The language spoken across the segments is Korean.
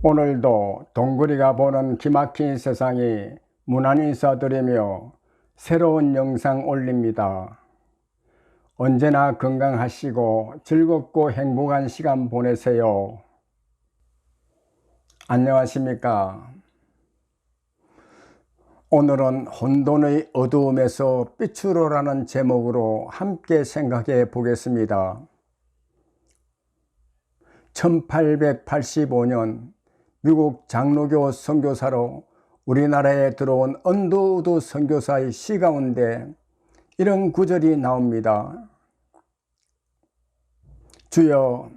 오늘도 동그리가 보는 기막힌 세상이 무난히 인사드리며 새로운 영상 올립니다. 언제나 건강하시고 즐겁고 행복한 시간 보내세요. 안녕하십니까? 오늘은 혼돈의 어두움에서 빛으로라는 제목으로 함께 생각해 보겠습니다. 1885년 미국 장로교 선교사로 우리나라에 들어온 언더우드 선교사의 시 가운데 이런 구절이 나옵니다. 주여,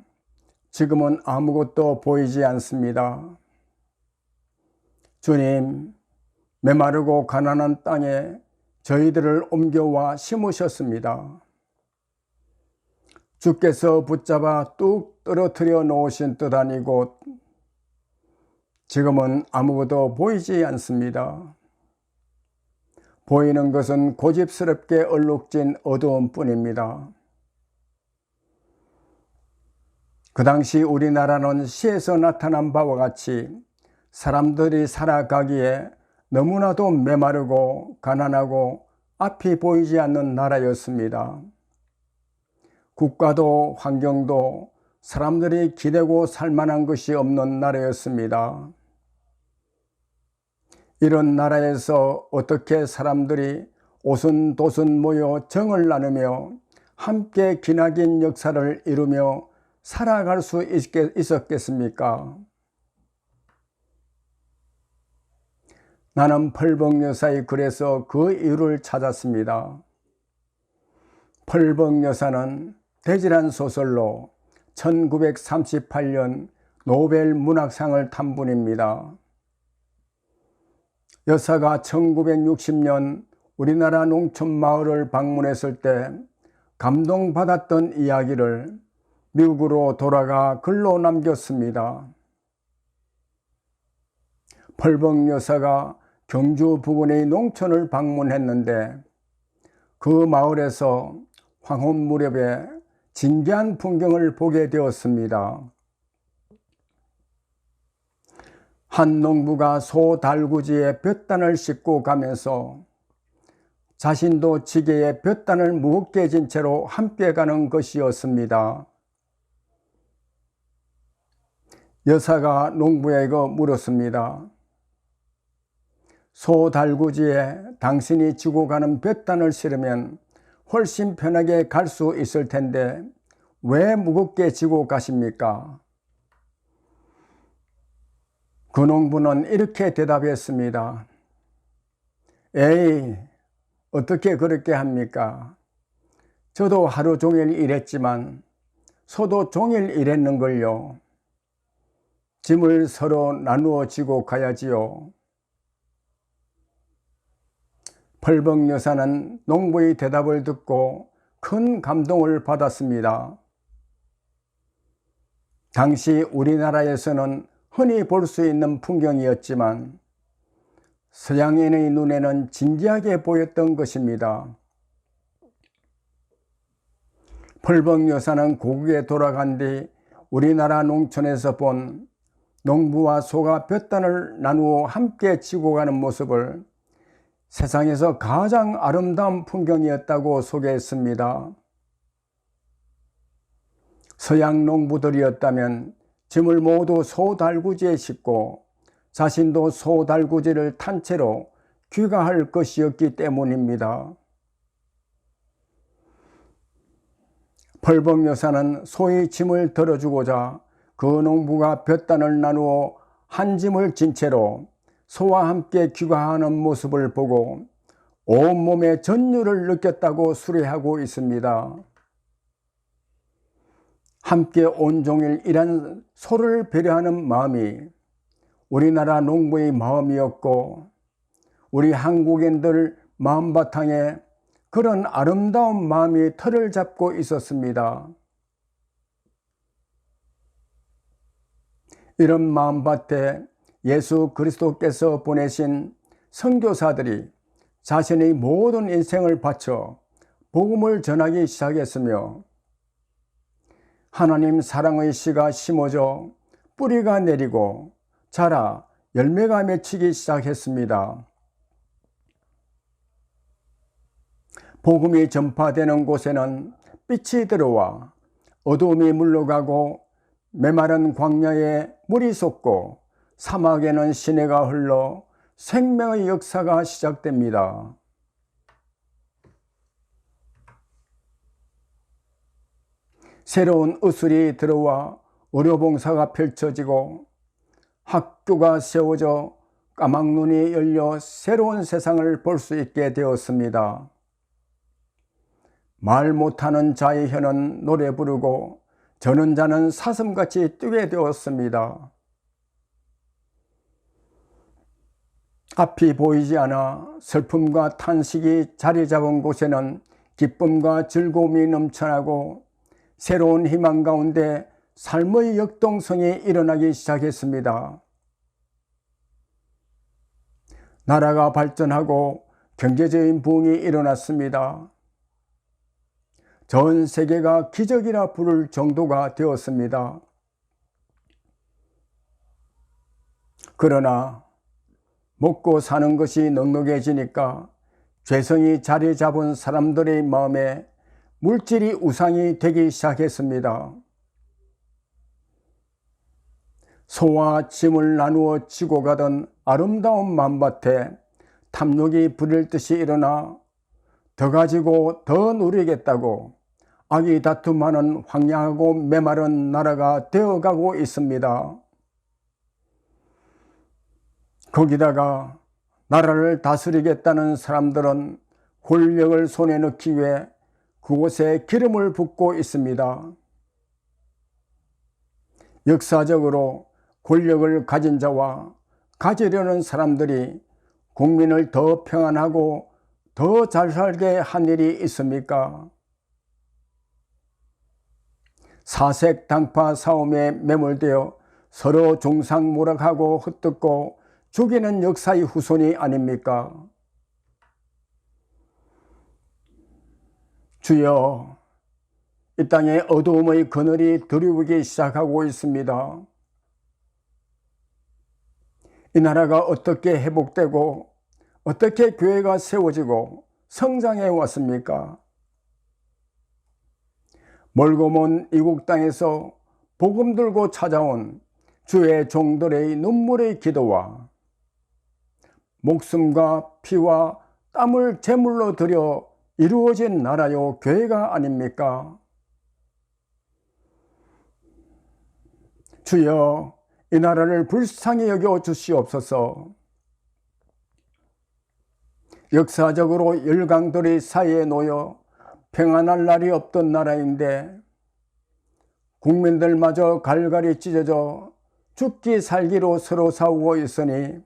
지금은 아무것도 보이지 않습니다. 주님, 메마르고 가난한 땅에 저희들을 옮겨와 심으셨습니다. 주께서 붙잡아 뚝 떨어뜨려 놓으신 듯한 이곳, 지금은 아무것도 보이지 않습니다. 보이는 것은 고집스럽게 얼룩진 어두움 뿐입니다. 그 당시 우리나라는 시에서 나타난 바와 같이 사람들이 살아가기에 너무나도 메마르고 가난하고 앞이 보이지 않는 나라였습니다. 국가도 환경도 사람들이 기대고 살만한 것이 없는 나라였습니다. 이런 나라에서 어떻게 사람들이 오순도순 모여 정을 나누며 함께 기나긴 역사를 이루며 살아갈 수 있었겠습니까? 나는 펄벅여사의 글에서 그 이유를 찾았습니다. 펄벅여사는 대지란 소설로 1938년 노벨 문학상을 탄 분입니다. 여사가 1960년 우리나라 농촌 마을을 방문했을 때 감동받았던 이야기를 미국으로 돌아가 글로 남겼습니다. 펄벅 여사가 경주 부근의 농촌을 방문했는데 그 마을에서 황혼 무렵에 진기한 풍경을 보게 되었습니다. 한 농부가 소 달구지에 볕단을 싣고 가면서 자신도 지게에 볕단을 무겁게 진 채로 함께 가는 것이었습니다. 여사가 농부에게 물었습니다. 소 달구지에 당신이 지고 가는 볕단을 실으면 훨씬 편하게 갈 수 있을 텐데 왜 무겁게 지고 가십니까? 그 농부는 이렇게 대답했습니다. 에이, 어떻게 그렇게 합니까? 저도 하루 종일 일했지만 소도 종일 일했는걸요. 짐을 서로 나누어 지고 가야지요. 펄벅 여사는 농부의 대답을 듣고 큰 감동을 받았습니다. 당시 우리나라에서는 흔히 볼 수 있는 풍경이었지만 서양인의 눈에는 진지하게 보였던 것입니다. 펄벅 여사는 고국에 돌아간 뒤 우리나라 농촌에서 본 농부와 소가 볕단을 나누어 함께 지고 가는 모습을 세상에서 가장 아름다운 풍경이었다고 소개했습니다. 서양 농부들이었다면 짐을 모두 소 달구지에 싣고 자신도 소 달구지를 탄 채로 귀가할 것이었기 때문입니다. 펄벅 여사는 소의 짐을 덜어주고자 그 농부가 볕단을 나누어 한 짐을 진 채로 소와 함께 귀가하는 모습을 보고 온몸에 전율을 느꼈다고 수레하고 있습니다. 함께 온종일 일한 소를 배려하는 마음이 우리나라 농부의 마음이었고 우리 한국인들 마음바탕에 그런 아름다운 마음이 틀을 잡고 있었습니다. 이런 마음밭에 예수 그리스도께서 보내신 선교사들이 자신의 모든 인생을 바쳐 복음을 전하기 시작했으며 하나님 사랑의 씨가 심어져 뿌리가 내리고 자라 열매가 맺히기 시작했습니다. 복음이 전파되는 곳에는 빛이 들어와 어두움이 물러가고 메마른 광야에 물이 솟고 사막에는 시내가 흘러 생명의 역사가 시작됩니다. 새로운 의술이 들어와 의료봉사가 펼쳐지고 학교가 세워져 까막눈이 열려 새로운 세상을 볼 수 있게 되었습니다. 말 못하는 자의 혀는 노래 부르고 저는 자는 사슴같이 뛰게 되었습니다. 앞이 보이지 않아 슬픔과 탄식이 자리 잡은 곳에는 기쁨과 즐거움이 넘쳐나고 새로운 희망 가운데 삶의 역동성이 일어나기 시작했습니다. 나라가 발전하고 경제적인 부흥이 일어났습니다. 전 세계가 기적이라 부를 정도가 되었습니다. 그러나 먹고 사는 것이 넉넉해지니까 죄성이 자리 잡은 사람들의 마음에 물질이 우상이 되기 시작했습니다. 소와 짐을 나누어 지고 가던 아름다운 만밭에 탐욕이 부릴 듯이 일어나 더 가지고 더 누리겠다고 악이 다툼하는 황량하고 메마른 나라가 되어가고 있습니다. 거기다가 나라를 다스리겠다는 사람들은 권력을 손에 넣기 위해 그곳에 기름을 붓고 있습니다. 역사적으로 권력을 가진 자와 가지려는 사람들이 국민을 더 평안하고 더 잘 살게 한 일이 있습니까? 사색 당파 싸움에 매몰되어 서로 중상모략하고 흩뜯고 죽이는 역사의 후손이 아닙니까? 주여, 이 땅에 어두움의 그늘이 드리우기 시작하고 있습니다. 이 나라가 어떻게 회복되고 어떻게 교회가 세워지고 성장해 왔습니까? 멀고 먼 이국 땅에서 복음 들고 찾아온 주의 종들의 눈물의 기도와 목숨과 피와 땀을 제물로 드려 이루어진 나라요 교회가 아닙니까? 주여, 이 나라를 불쌍히 여겨 주시옵소서. 역사적으로 열강들의 사이에 놓여 평안할 날이 없던 나라인데 국민들마저 갈갈이 찢어져 죽기 살기로 서로 싸우고 있으니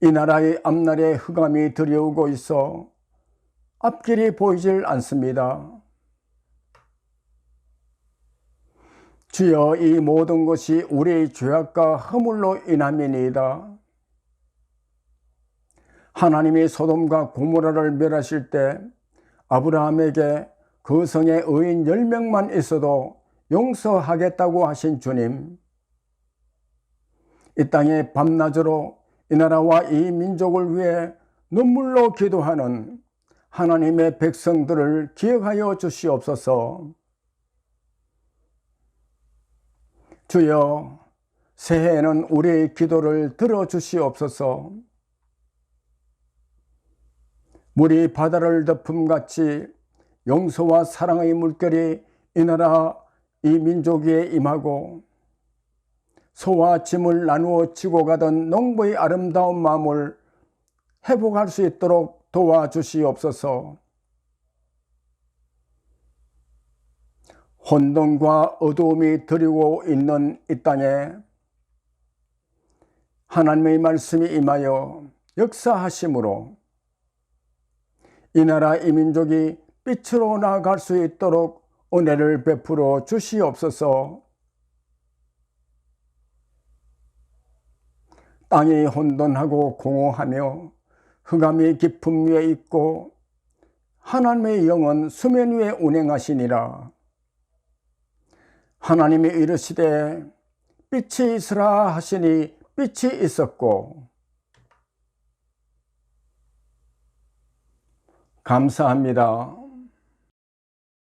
이 나라의 앞날에 흑암이 들여오고 있어 앞길이 보이질 않습니다. 주여, 이 모든 것이 우리의 죄악과 허물로 인함이니이다. 하나님이 소돔과 고모라를 멸하실 때 아브라함에게 그 성에 의인 10명만 있어도 용서하겠다고 하신 주님, 이 땅에 밤낮으로 이 나라와 이 민족을 위해 눈물로 기도하는 하나님의 백성들을 기억하여 주시옵소서. 주여, 새해에는 우리의 기도를 들어주시옵소서. 물이 바다를 덮음같이 용서와 사랑의 물결이 이 나라 이 민족 위에 임하고 소와 짐을 나누어 지고 가던 농부의 아름다운 마음을 회복할 수 있도록 도와주시옵소서. 혼돈과 어두움이 드리고 있는 이 땅에 하나님의 말씀이 임하여 역사하심으로 이 나라 이 민족이 빛으로 나아갈 수 있도록 은혜를 베풀어 주시옵소서. 땅이 혼돈하고 공허하며 흑암이 깊음 위에 있고 하나님의 영은 수면 위에 운행하시니라. 하나님이 이르시되 빛이 있으라 하시니 빛이 있었고. 감사합니다.